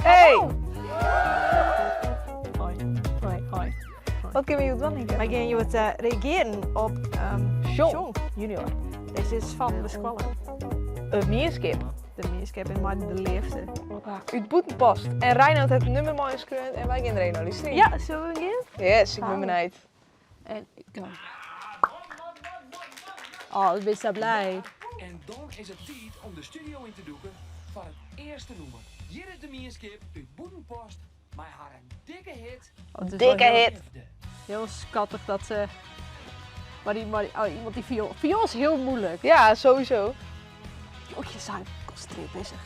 Hey! Hoi. Wat kunnen we doen? Wij gaan je wat reageren op John Junior. Deze is van de Squallen. Een meerskip. De meerskip in maar de leefde. Uit Boetenpost. En Reinoud heeft het nummer mooi geschreven en wij gaan er een naar luisteren. Ja, zullen we gaan? Yes, ik ben benieuwd. En go. Oh, ik ben zo blij. En dan is het tijd om de studio in te doeken van het eerste nummer. Hier is de meerskip uit Boetenpost, maar haar een dikke hit. Oh, het is Dikke wel heel- hit. Heel schattig dat ze... Maar iemand die viool... Viool is heel moeilijk. Ja, sowieso. Jochje zijn concentreerd bezig.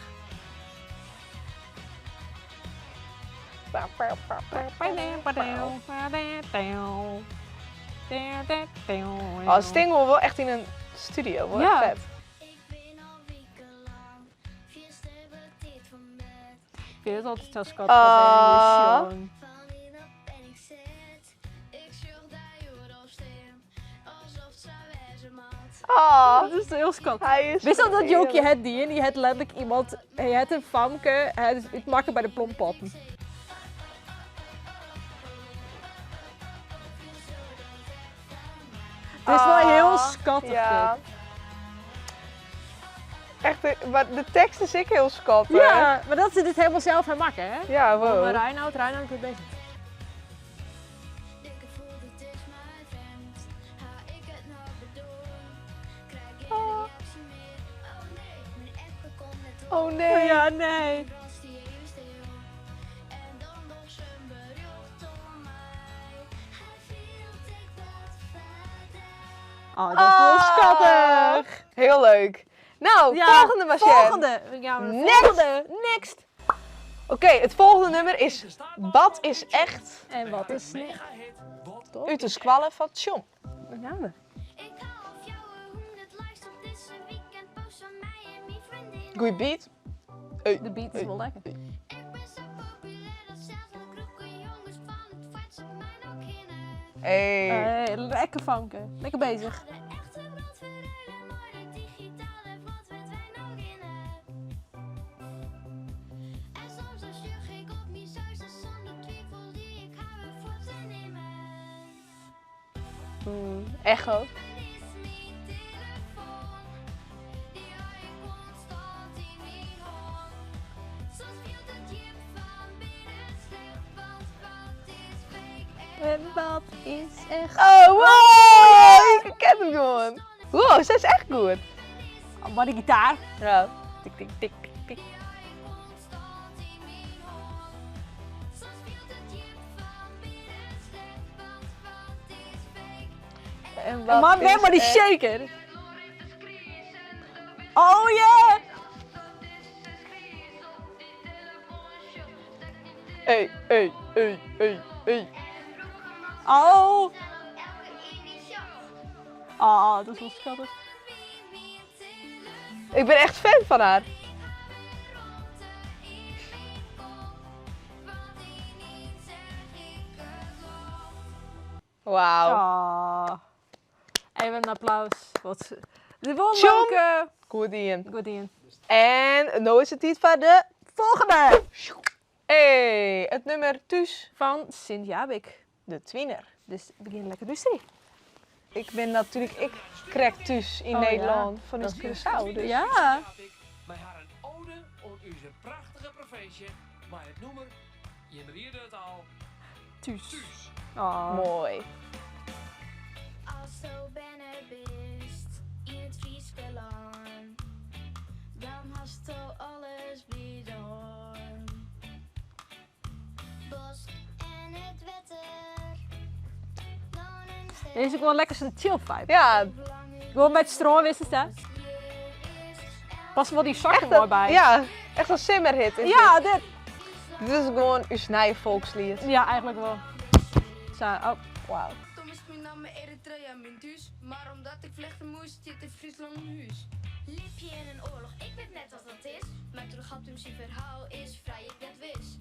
Oh, Stingel wel echt in een studio, hoor. Ja. Vet. Ik ben al wekenlang, gisteren dit van bed. Ik vind het altijd zo schattig. Ah. Dat Sean. Van in op en ik zit. Ik zorg dat je erop stem, alsof ze wezen mat. Oh, Dat is heel schattig. hij is Wist je dat heerlijk. Jokie het die en die had letterlijk iemand, hij had een famke, hij had het maken bij de plompotten. Het is wel heel schattig. Ja. dit. Echt, maar de tekst is ik heel schattig. Ja, maar dat ze dit helemaal zelf gaan maken, hè? Ja, Maar wow. Reinoud is bezig. Ik voel dit is mijn vent. Ga ik het nou bedoelen? Krijg ik geen reactie meer? Oh nee, mijn app komt net op. Oh nee. Ja, nee. Was die even stil. En dan nog zijn bericht om mij. Hij viel ik wat verder. Oh, dat is wel schattig. Heel leuk. Nou, Ja, volgende maar Sjen. Volgende. We gaan naar de Next. volgende. Next. Oké, het volgende nummer is Wat is echt? En wat is niet? Mega hit, wat Uit de squallen van John. Wat gaan we? Ik hou of jou 100 likes op deze weekend post van mij en mijn vriendin. Goeie beat. Hey. De beat is wel lekker. Ik ben zo populair dat zelfs de kroege jongens van het fight op mij nog kennen. Hey. Lekker vanken. Lekker bezig. De echte brandverrijden, maar de digitale vlot werd wij nog in. En soms als je ik op mijn zuizen zonder twijfel die ik hou en voor te nemen. Echo. Is mijn telefoon, die hou ik constant in mijn hand. Soms viel het jip van binnen stil, want wat is fake En wat is echt? Oh, wow. Ik ken hem gewoon. Wow, ze is echt goed. Maar de gitaar. Ja. Tik, tik, tik, tik, tik. constant in mijn hand. Soms viel het jip van binnen stil, want wat is fake. En Maar is maar die echt? shaker. Oh yeah! Hey, hey, hey, hey, hey. Oh! Elke initiaal. Oh, dat is wel schattig. Ik ben echt fan van haar. Wauw. Oh. Even een applaus. Wat de John. wonderlijke. Goed in. Goed in. En nu is het tijd voor de... Volgende! Hey, het nummer Thuis, Van Sint Jabik. de twinner. Dus begin lekker rustig. Ik ben natuurlijk, ik krijg Thuis in Oh, ja. Nederland van Dat het is Curaçao. Dus. Ja. Had ik bij haar een ode op onze prachtige profeesje, maar het nummer, je rierde het al, Thuis. thuis. Oh. Mooi. Als zo ben er best in het Friesland, dan hast zo alles weer door. Bos en het wetter, dan een ster. Deze is ook wel lekker zo'n chill vibe. Ja, Gewoon met stroom wist het, hè? Pas wel die zakken echt mooi een, bij. ja, echt een simmerhit. Is Ja, dit. Dit is gewoon uw snije volkslied. Ja, eigenlijk wel. Zo, oh. Wauw. Tom is mijn naam Eritrea, mijn thuis. Maar omdat ik vlechten moest, zit in Friesland een huis. Liep je in een oorlog, ik weet net wat dat is. Maar toen gaat toen zijn verhaal is vrij, ik net wist.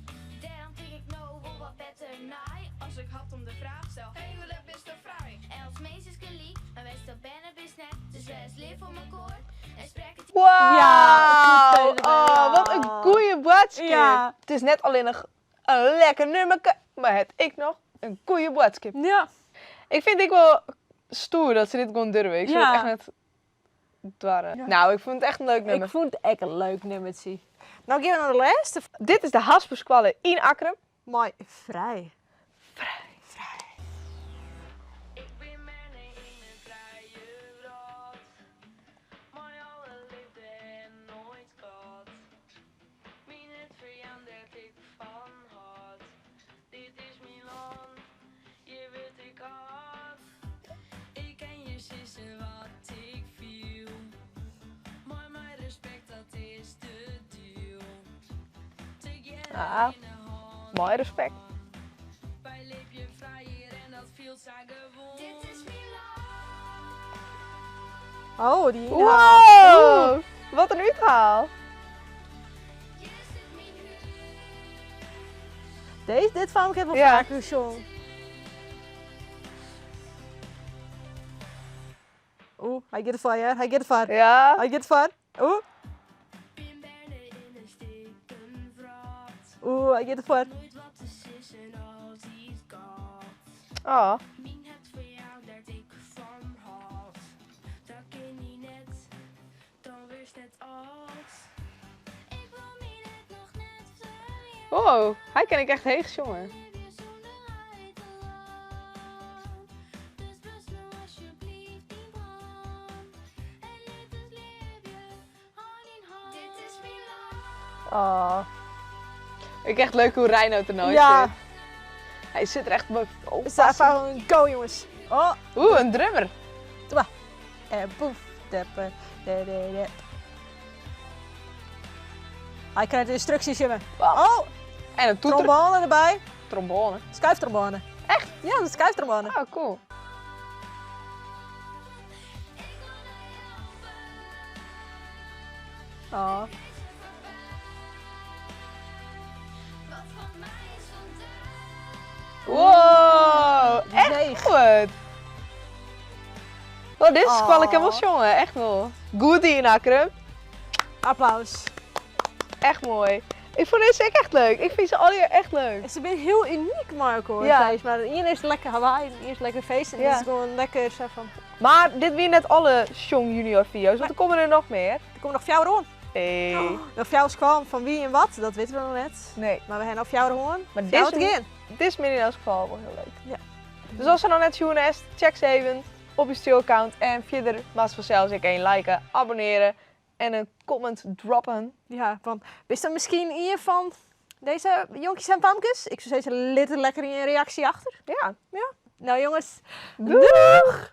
Daarom denk ik nou wel wat beter naai. Als ik had om de vraag stel, hey, hoe lep is dat vrij? Els mees is geliefd, maar wij stel bijna bis net. Dus wees lief voor mijn koor. En spreek het Wauw. Ja, het is Oh, wat een goeie boodschap. Ja. Het is net alleen nog een lekker nummerke, maar het ik nog een goede boodschap. Ja. Ik vind ik wel stoer dat ze dit gewoon durven. Ik vind Ja. het echt net dwaren. Ja. Nou, ik vond het echt een leuk nummer. Ik vond het echt een leuk nummertje. Nou, gaan we naar de laatste. Dit is de Hasperskwallen in Akrum. Maar vrij. Ik ben mijn in een vrije rot. Maar alle liefde en nooit gehad. Min het verandert ik van hart. Dit is Milan, je weet ik had. Ik ken je zussen wat ik viel. Maar mijn respect dat is de deal. Together Ah. in de hand. Mooi respect. Wij leef je vrijer en dat viel zij gewoon. Dit is Oh, die. Wow! Wat een uithaal. Dit vond ik even Ja. vaker gezongen. Oeh, hij gaat het voor, ja. Hij gaat het voor. Ja. Hij gaat het voor. Oeh, Ben bijna in een steken vrat. oeh, hij gaat het voor. Nooit wat te sissen als iets gaat. Oh. Min het verandert ik van hart. Dat ken je net, dan wist het als. Ik wil min het nog net verjaardag. Wow, hij ken ik echt heeg jongen. Leef je zonder hij te lang. Dus blus me alsjeblieft die brand. En levensleef je hand in hand. Dit is Milan. Oh. Ik echt leuk hoe Reinoud er nou Ja. zit. Hij zit er echt boven. Is daar gewoon go, jongens. Oh, Oeh, een drummer. en poef. Deppen. De. Hij krijgt de instructies, jongen. Oh, En een toeter. trombone erbij. Trombone. Schuiftrombone. Echt? Ja, een schuiftrombone. Oh, cool. Oh. Wat van mij is vandaag. Wow, echt Nee. goed. Oh, dit is Oh. kwal ik helemaal jongen, echt wel. Goodie in Akrum. Applaus. Echt mooi. Ik vond deze echt leuk. Ik vind ze alle echt leuk. Ze zijn heel uniek, Marco. Ja. Ja. Maar hier is lekker Hawaii, hier is lekker feest. En Ja. dit is gewoon lekker zo van. Maar dit weer net alle Jong Junior video's, want er komen er nog meer. Er komen nog fjouwer hoorn. Hey. Nog fjouwers kwam van wie en wat, dat weten we nog net. Nee, Maar we hebben nog fjouwer hoorn. maar Fjouwer dit is, again. dit is midden in elk geval wel heel leuk. Ja. Dus als er nog net zien is, check ze even op je studio-account. En verder was vanzelfs ik een liken, abonneren en een comment droppen. Ja, van, wist er misschien hier van deze jonkies en pamkes? Ik zou zeggen, lekker in je reactie achter. Ja. Nou jongens, Doeg!